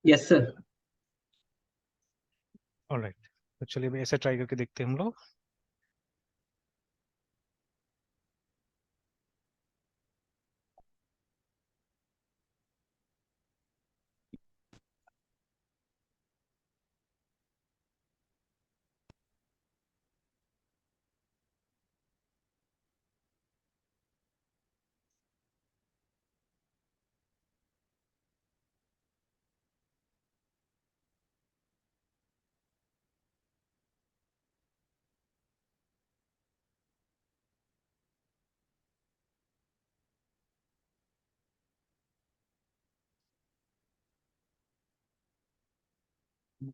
Yes sir. Alright, तो चलिए भाई ऐसे ट्राई करके देखते हैं हम लोग।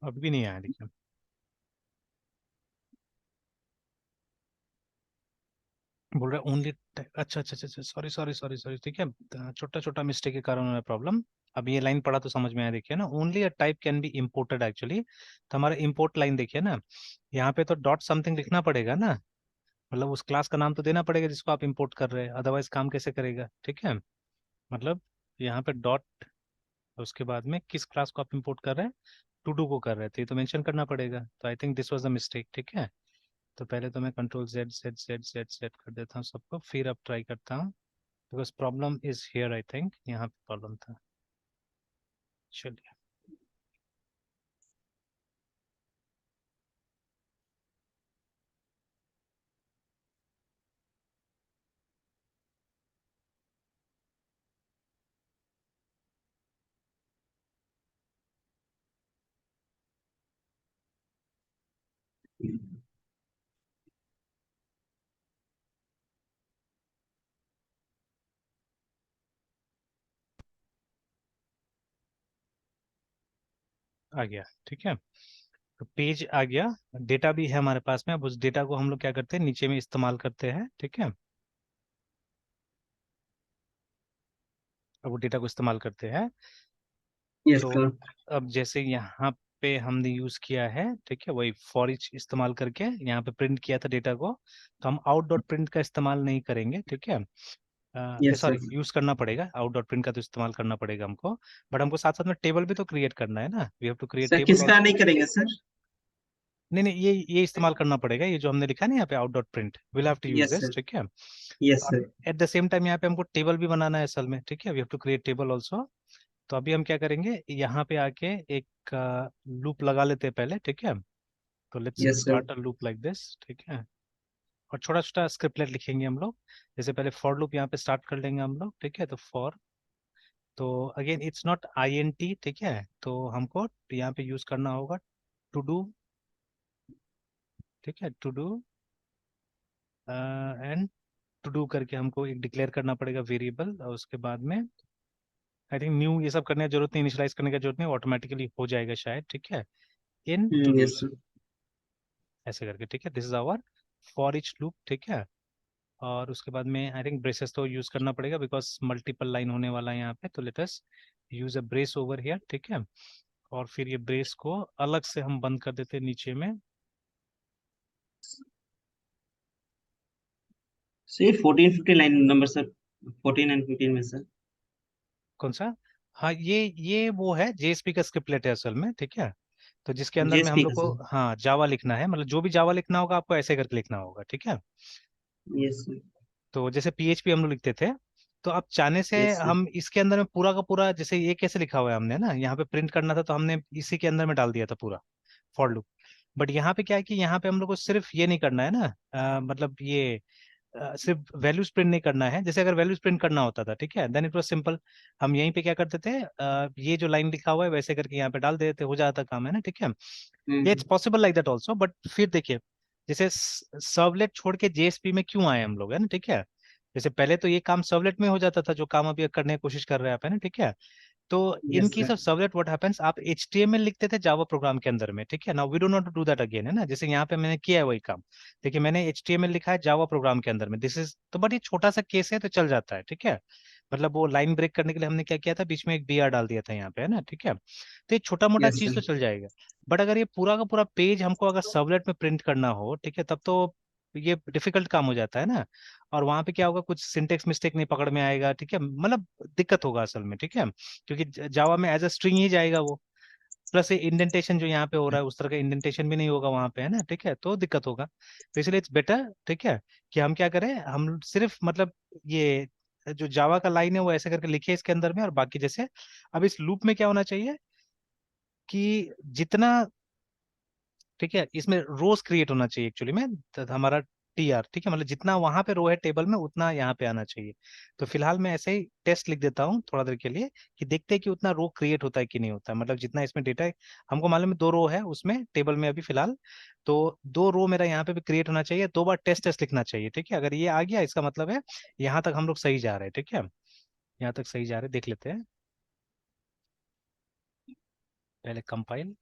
अभी भी नहीं आया देखिए। बोल रहा है ओनली। अच्छा अच्छा अच्छा, सॉरी सॉरी सॉरी सॉरी, ठीक है। छोटा छोटा मिस्टेक के कारण है प्रॉब्लम। अब ये लाइन पढ़ा तो समझ में आया, देखिए ना, only a type can be imported actually. तो हमारा इम्पोर्ट लाइन देखिए ना, यहाँ पे तो डॉट समथिंग लिखना पड़ेगा ना। मतलब उस क्लास का नाम तो देना पड़ेगा जिसको आप इंपोर्ट कर रहे हैं, अदरवाइज काम कैसे करेगा, ठीक है। मतलब यहाँ पे डॉट, उसके बाद में किस क्लास को आप इंपोर्ट कर रहे हैं, टू डू को कर रहे थे, तो मेंशन करना पड़ेगा। तो I think this was the mistake, ठीक है। तो पहले तो मैं control Z Z Z Z Z कर देता हूँ सबको, फिर अब ट्राई करता हूँ। Because problem is here, I think यहाँ पे प्रॉब्लम था। चलिए। आ गया, ठीक है। तो पेज आ गया, डेटा भी है हमारे पास में। अब उस डेटा को हम लोग क्या करते हैं, नीचे में इस्तेमाल करते हैं, ठीक है। अब वो डेटा को इस्तेमाल करते हैं। यस तो सर। अब जैसे यहाँ पे हमने यूज किया है, ठीक है, वही फॉर ईच इस्तेमाल करके यहाँ पे प्रिंट किया था डेटा को। तो हम आउट डॉट प्रिंट का इस्तेमाल नहीं करेंगे, ठीक है। Yes sorry, sir. यूज करना पड़ेगा, आउट डॉट प्रिंट का तो इस्तेमाल करना पड़ेगा हमको। बट हमको साथ साथ में टेबल भी तो क्रिएट करना है ना, we have to create sir table किसका ऑल्सो। नहीं करेंगे सर? नहीं नहीं, ये इस्तेमाल करना पड़ेगा, ये जो हमने लिखा है ना यहाँ पे, out dot print, will have to use yes this, sir. ठीक है। यस और sir. At the same time यहाँ पे हमको टेबल भी बनाना है असल में, ठीक है, we have to create table also. तो अभी हम क्या करेंगे, यहाँ पे आके एक लूप लगा लेते हैं पहले, ठीक है। तो let's yes sir. Start a loop like this, ठीक है। और छोटा छोटा स्क्रिप्टलेट लिखेंगे हम लोग। जैसे पहले फॉर लूप यहाँ पे स्टार्ट कर लेंगे हम लोग, ठीक है। तो फॉर, तो again it's not I N T, ठीक है। तो हमको यहाँ पे यूज करना होगा टू डू, ठीक है, to do and to do करके हमको एक डिक्लेयर करना पड़ेगा वेरिएबल। और उसके बाद में आई थिंक न्यू ये सब करने की जरूरत नहीं, इनिशियलाइज करने की जरूरत नहीं, ऑटोमेटिकली हो जाएगा शायद, ठीक है। इन टू यस डूज, सर। ऐसे करके, ठीक है। This is hour for each loop, ठीक है। और उसके बाद में आई थिंक ब्रेसेस तो यूज करना पड़ेगा बिकॉज मल्टीपल लाइन होने वाला है यहाँ पे। तो let us use a brace over here, ठीक है। और फिर ये ब्रेस को अलग से हम बंद कर देते हैं नीचे में। Sir 14 15 line number sir, 14 and 15 में सर। कौन सा? हाँ, ये वो है जेएसपी का स्क्रिप्टलेट है असल में, ठीक है। तो जिसके अंदर में हम जेएसपी लोग का को, सर। हाँ, जावा लिखना है, मतलब जो भी जावा लिखना होगा आपको ऐसे करके लिखना होगा, ठीक है। Yes sir. तो जैसे पीएचपी हम लोग लिखते थे, तो अब चाहने से यस सर। हम इसके अंदर में पूरा का पूरा, जैसे ये कैसे लिखा हुआ है हमने ना, यहाँ पे प्रिंट करना था तो हमने इसी के अंदर में डाल दिया था पूरा फॉर लूप। बट यहाँ पे क्या है कि यहाँ पे हम लोग को सिर्फ ये नहीं करना है ना, मतलब ये सिर्फ वैल्यूज प्रिंट नहीं करना है। जैसे अगर वैल्यूज प्रिंट करना होता था, ठीक है, देन इट वाज सिंपल। हम यहीं पे क्या करते थे, ये जो लाइन लिखा हुआ है वैसे करके यहाँ पे डाल देते, हो जाता काम, है ना, ठीक है। ये it's hmm. Possible like that also, but फिर देखिए, जैसे सर्वलेट छोड़ के जेएसपी में क्यों आए हम लोग, है ना, ठीक है। जैसे पहले तो ये काम सर्वलेट में हो जाता था, जो काम अभी करने की कोशिश कर रहे हैं आप, है ना, ठीक है। तो in yes case sir. Of servlet what happens, आप एचटीएमएल लिखते थे जावा प्रोग्राम के अंदर में, ठीक है। Now we don't want to do that again, है ना। जैसे यहाँ पे मैंने किया है वही काम। देखिए मैंने एचटीएमएल लिखा है जावा प्रोग्राम के अंदर में, दिस इज तो, बट ये छोटा सा केस है तो चल जाता है, ठीक है। मतलब वो लाइन ब्रेक करने के लिए हमने क्या किया था, बीच में एक बीआर डाल दिया था यहाँ पे, है ना, ठीक है। तो ये छोटा मोटा यस चीज सर। तो चल जाएगा। बट अगर ये पूरा का पूरा पेज हमको अगर सर्वलेट में प्रिंट करना हो, ठीक है, तब तो ये डिफिकल्ट काम हो जाता है ना। और वहां पे क्या होगा, कुछ सिंटेक्स मिस्टेक नहीं पकड़ में आएगा, ठीक है, मतलब दिक्कत होगा असल में, ठीक है। क्योंकि जावा में एज अ स्ट्रिंग ही जाएगा वो। प्लस ये इंडेंटेशन जो यहाँ पे हो रहा है उस तरह का इंडेंटेशन भी नहीं होगा वहां पे, है ना, ठीक है, तो दिक्कत होगा। तो इसलिए इट्स बेटर, ठीक है, कि हम क्या करें, हम सिर्फ मतलब ये जो जावा का लाइन है वो ऐसे करके लिखे इसके अंदर में, और बाकी जैसे अब इस लूप में क्या होना चाहिए कि जितना, ठीक है, इसमें रोज क्रिएट होना चाहिए एक्चुअली में, हमारा टीआर, ठीक है, मतलब जितना वहां पे रो है टेबल में उतना यहाँ पे आना चाहिए। तो फिलहाल मैं ऐसे ही टेस्ट लिख देता हूँ थोड़ा देर के लिए, कि देखते हैं कि उतना रो क्रिएट होता है कि नहीं होता है, मतलब जितना इसमें डेटा है, हमको मालूम है 2 रो है उसमें टेबल में अभी फिलहाल, तो 2 रो मेरा यहाँ पे भी क्रिएट होना चाहिए, 2 बार टेस्ट टेस्ट लिखना चाहिए, ठीक है, अगर ये आ गया इसका मतलब है यहाँ तक हम लोग सही जा रहे हैं, ठीक है, यहाँ तक सही जा रहे हैं, देख लेते हैं पहले कंपाइल,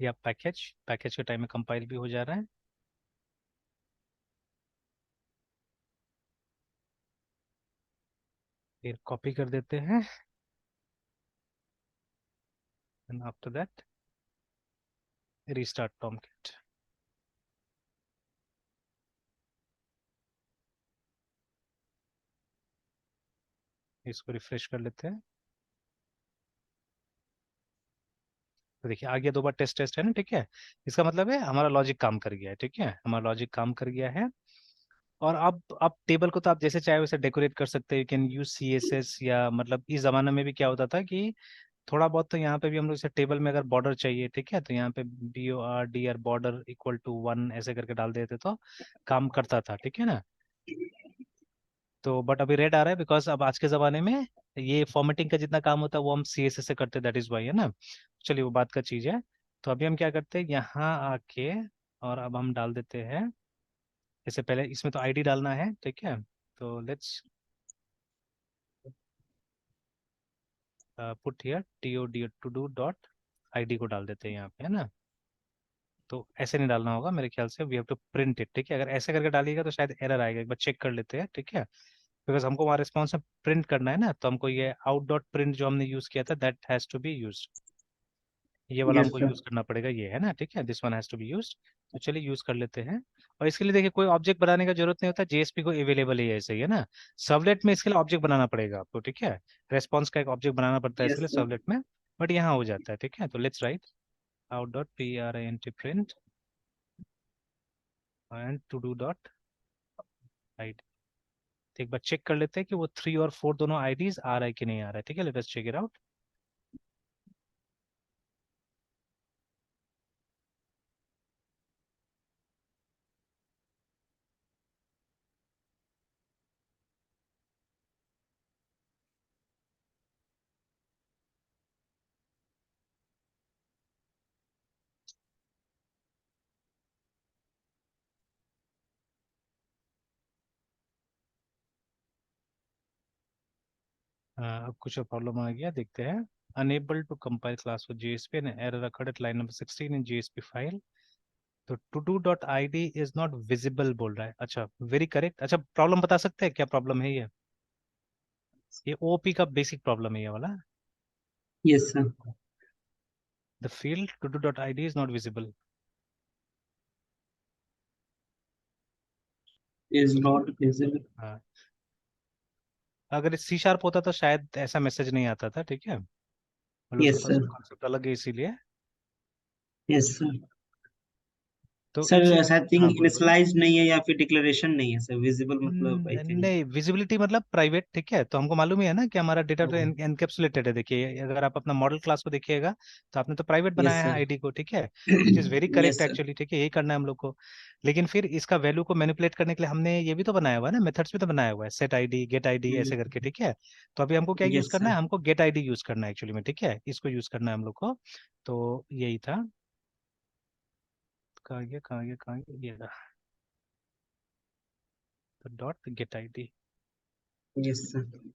या पैकेज, पैकेज के टाइम में कंपाइल भी हो जा रहा है, फिर कॉपी कर देते हैं, and after that restart Tomcat. इसको रिफ्रेश कर लेते हैं, तो देखिए आ गया, 2 बार टेस्ट टेस्ट है ना, ठीक है, इसका मतलब है हमारा लॉजिक काम कर गया है, ठीक है, हमारा लॉजिक काम कर गया है। और अब टेबल को तो आप जैसे चाहे वैसे डेकोरेट कर सकते हैं, यू कैन यूज CSS, या मतलब इस जमाने में भी क्या होता था कि थोड़ा बहुत तो यहाँ पे भी हम लोग जैसे टेबल में अगर बॉर्डर चाहिए, ठीक है, तो यहाँ पे BORDR बॉर्डर इक्वल टू 1 ऐसे करके डाल देते तो काम करता था, ठीक है ना। तो बट अभी रेड आ रहा है बिकॉज अब आज के ज़माने में ये फॉर्मेटिंग का जितना काम होता है वो हम CSS से करते हैं, दैट इज़ वाई, है ना। चलिए वो बात का चीज़ है। तो अभी हम क्या करते हैं, यहाँ आके और अब हम डाल देते हैं, जैसे पहले इसमें तो आईडी डालना है, ठीक है, तो let's put here TOD to do.id को डाल देते हैं यहाँ पे, है ना। तो ऐसे नहीं डालना होगा मेरे ख्याल से, we have to print it, ठीक है, अगर ऐसे करके डालिएगा तो शायद एरर आएगा, एक बार चेक कर लेते हैं, ठीक है, बिकॉज हमको वहाँ रिस्पॉन्स में प्रिंट करना है ना, तो हमको ये आउट डॉट प्रिंट जो हमने यूज किया था that has to be use, ये वाला यस हमको सर। यूज करना पड़ेगा, ये है ना, ठीक है, this one has to be use. तो चलिए यूज कर लेते हैं। और इसके लिए देखिए कोई ऑब्जेक्ट बनाने का जरूरत नहीं होता, JSP को अवेलेबल है ऐसे ही, है ना। सर्वलेट में इसके लिए ऑब्जेक्ट बनाना पड़ेगा आपको, ठीक है, रेस्पॉन्स का एक ऑब्जेक्ट बनाना पड़ता है इसके यस लिए सर। सर्वलेट में, बट यहाँ हो जाता है, ठीक है, तो let's write out dot print print and to do dot ID. एक बार चेक कर लेते हैं कि वो 3 और 4 दोनों आईडीज आ रहा है कि नहीं आ रहा है, ठीक है, let us check it out. अब कुछ प्रॉब्लम आ गया, देखते हैं। Unable to compile class for JSP and error occurred at line number 16 in JSP file. तो to do dot I D is not visible बोल रहा है, अच्छा वेरी करेक्ट। अच्छा प्रॉब्लम बता सकते हैं क्या प्रॉब्लम है ये OOP का बेसिक प्रॉब्लम है ये वाला। Yes sir. The field to do dot I D is not visible. Is not visible. हाँ, अगर C# होता तो शायद ऐसा मैसेज नहीं आता था, ठीक है, मतलब उसका यस थोड़ा सा सर। कॉन्सेप्ट अलग है इसीलिए। Yes sir. तो सर इट्स, ऐसा थिंग हाँ बोलिए बोलिए। इनिशियलाइज नहीं है या फिर डिक्लेरेशन नहीं है सर, विजिबल मतलब आई थिंक। नहीं, विजिबिलिटी मतलब प्राइवेट, ठीक है, तो हमको मालूम ही है ना कि हमारा डेटा तो एनकेप्सुलेटेड है, देखिए अगर आप अपना मॉडल क्लास को देखिएगा तो आपने तो प्राइवेट यस बनाया है सर। आईडी को, ठीक है, which is very correct yes sir. Actually, ठीक है, यही करना है हम लोग को। लेकिन फिर इसका वैल्यू को मैनिपुलेट करने के लिए हमने ये भी तो बनाया हुआ है ना, मेथड्स भी तो बनाया हुआ है, सेट आईडी, गेट आईडी ऐसे करके, ठीक है। तो अभी हमको क्या यूज यस करना सर। है, हमको गेट आईडी यूज करना है एक्चुअली में, ठीक है, इसको यूज करना है हम लोग को। तो यही था, कहाँ गया कहाँ गया कहाँ गया, ये रहा, तो dot gate ID. Yes sir.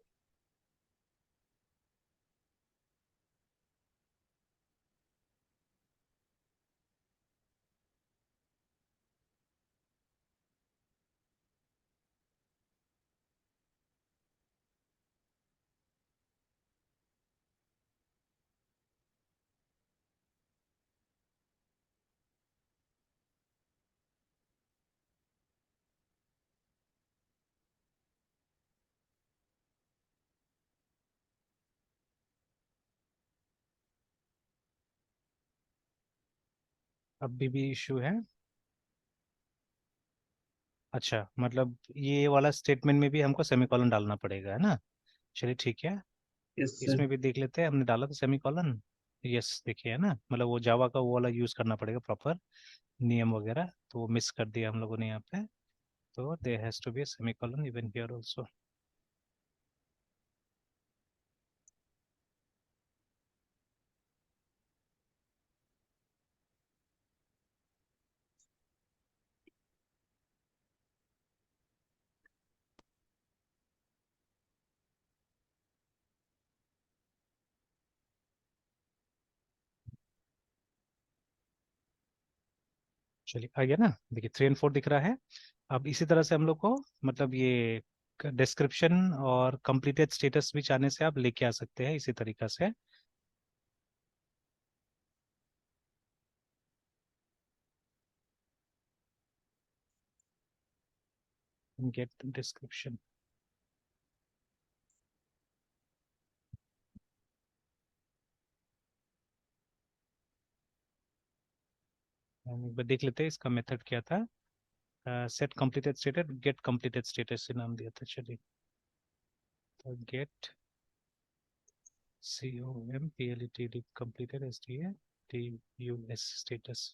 अभी भी इशू है? अच्छा, मतलब ये वाला स्टेटमेंट में भी हमको सेमीकोलन डालना पड़ेगा, है ना? चलिए ठीक है, यस सर। इसमें भी देख लेते हैं। हमने डाला तो सेमीकोलन, यस देखिए, है ना? मतलब वो जावा का वो वाला यूज करना पड़ेगा प्रॉपर नियम वगैरह, तो वो मिस कर दिया हम लोगों ने यहाँ पे। तो there has to be semicolon even here also. चलिए आ गया ना, देखिए 3 और 4 दिख रहा है। अब इसी तरह से हम लोग को मतलब ये डिस्क्रिप्शन और कंप्लीटेड स्टेटस भी चाहने से आप लेके आ सकते हैं इसी तरीका से। गेट डिस्क्रिप्शन, एक बार देख लेते हैं इसका मेथड क्या था। Set completed status, gate completed status से नाम दिया था। चलिए, तो gate COMPLETD completed STATUS status।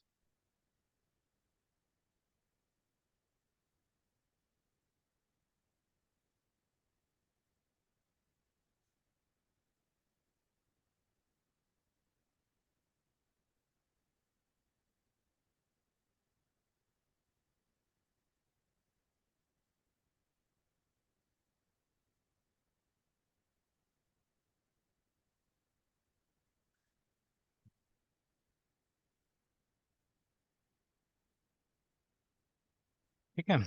ठीक है,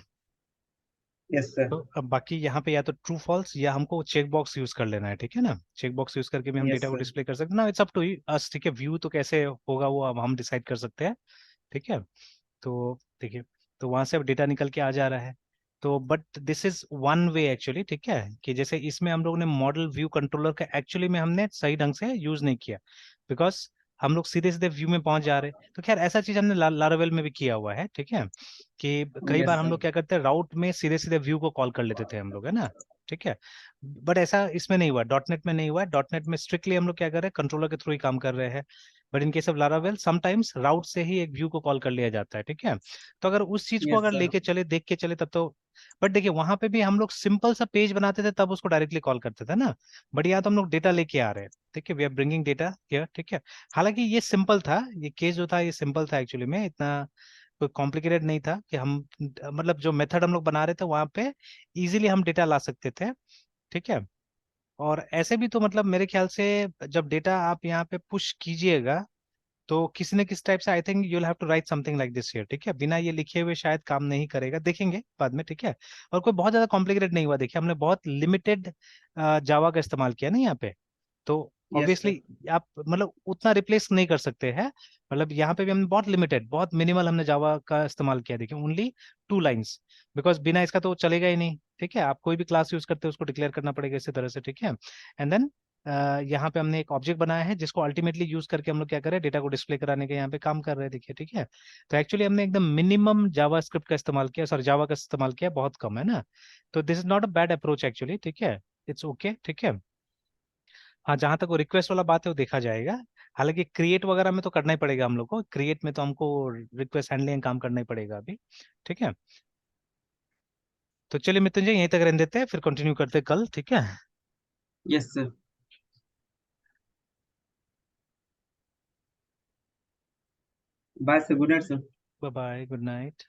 यस सर। तो अब बाकी यहाँ पे या तो ट्रू फॉल्स या हमको चेक बॉक्स यूज कर लेना है, ठीक है ना? चेक बॉक्स यूज करके भी हम यस डेटा को सर। डिस्प्ले कर सकते हैं ना। इट्स अप टू अस, ठीक है? व्यू तो कैसे होगा वो अब हम डिसाइड कर सकते हैं, ठीक है? तो देखिए, तो वहां से अब डेटा निकल के आ जा रहा है। तो but this is one way actually, ठीक है? कि जैसे इसमें हम लोग ने मॉडल व्यू कंट्रोलर का एक्चुअली में हमने सही ढंग से यूज नहीं किया, बिकॉज हम लोग सीधे सीधे व्यू में पहुंच जा रहे। तो खैर ऐसा चीज हमने लारावेल में भी किया हुआ है, ठीक है? कि कई यस बार हम सर। लोग क्या करते हैं, राउट में सीधे सीधे व्यू को कॉल कर लेते थे हम लोग, है ना? ठीक है, बट ऐसा इसमें नहीं हुआ, डॉट नेट में नहीं हुआ। डॉट नेट में स्ट्रिक्टली हम लोग क्या कर रहे हैं, कंट्रोलर के थ्रू ही काम कर रहे हैं। But in case of Laravel sometimes route से ही एक व्यू को कॉल कर लिया जाता है, ठीक है? तो अगर उस चीज को यस अगर सर। लेके चले, देख के चले, तब तो। बट देखिए, वहां पे भी हम लोग सिंपल सा पेज बनाते थे तब उसको डायरेक्टली कॉल करते थे ना। बट यहाँ तो हम लोग डेटा लेके आ रहे हैं, ठीक है? We are bringing data here, ठीक है? हालांकि ये सिंपल था, ये केस जो था ये सिंपल था एक्चुअली में, इतना कोई कॉम्प्लिकेटेड नहीं था कि हम मतलब जो मेथड हम लोग बना रहे थे वहां पे इजीली हम डेटा ला सकते थे, ठीक है? और ऐसे भी तो मतलब मेरे ख्याल से जब डेटा आप यहाँ पे पुश कीजिएगा तो किसी न किसी टाइप से I think you will have to write something like this here, ठीक है? बिना ये लिखे हुए शायद काम नहीं करेगा, देखेंगे बाद में, ठीक है? और कोई बहुत ज्यादा कॉम्प्लिकेटेड नहीं हुआ, देखिए हमने बहुत लिमिटेड जावा का इस्तेमाल किया ना यहाँ पे। तो यस सर। ऑब्वियसली आप मतलब उतना रिप्लेस नहीं कर सकते हैं। मतलब यहाँ पे भी हमने बहुत लिमिटेड, बहुत मिनिमल हमने जावा का इस्तेमाल किया, देखिए ओनली 2 लाइन्स, बिकॉज बिना इसका तो चलेगा ही नहीं, ठीक है? आप कोई भी क्लास यूज करते हो उसको डिक्लेयर करना पड़ेगा इसी तरह से, ठीक है? एंड देन यहाँ पे हमने एक ऑब्जेक्ट बनाया है जिसको अल्टीमेटली यूज करके हम लोग क्या कर रहे हैं, डेटा को डिस्प्ले कराने के यहाँ पे काम कर रहे हैं, देखिए, ठीक है? तो एक्चुअली हमने एकदम मिनिमम जावा स्क्रिप्ट का इस्तेमाल किया, सॉरी जावा का इस्तेमाल किया, बहुत कम, है ना? तो this is not a bad approach actually, ठीक है? इट्स ओके, ठीक है? हाँ, जहां तक वो रिक्वेस्ट वाला बात है वो देखा जाएगा। हालांकि क्रिएट वगैरह में तो करना ही पड़ेगा हम लोग को, क्रिएट में तो हमको रिक्वेस्ट हैंडलिंग काम करना ही पड़ेगा अभी, ठीक है? तो चलिए मृत्युंजय, यहीं तक रहने देते हैं, फिर कंटिन्यू करते हैं कल, ठीक है? Yes sir. Bye sir, good night sir. Bye bye, good night.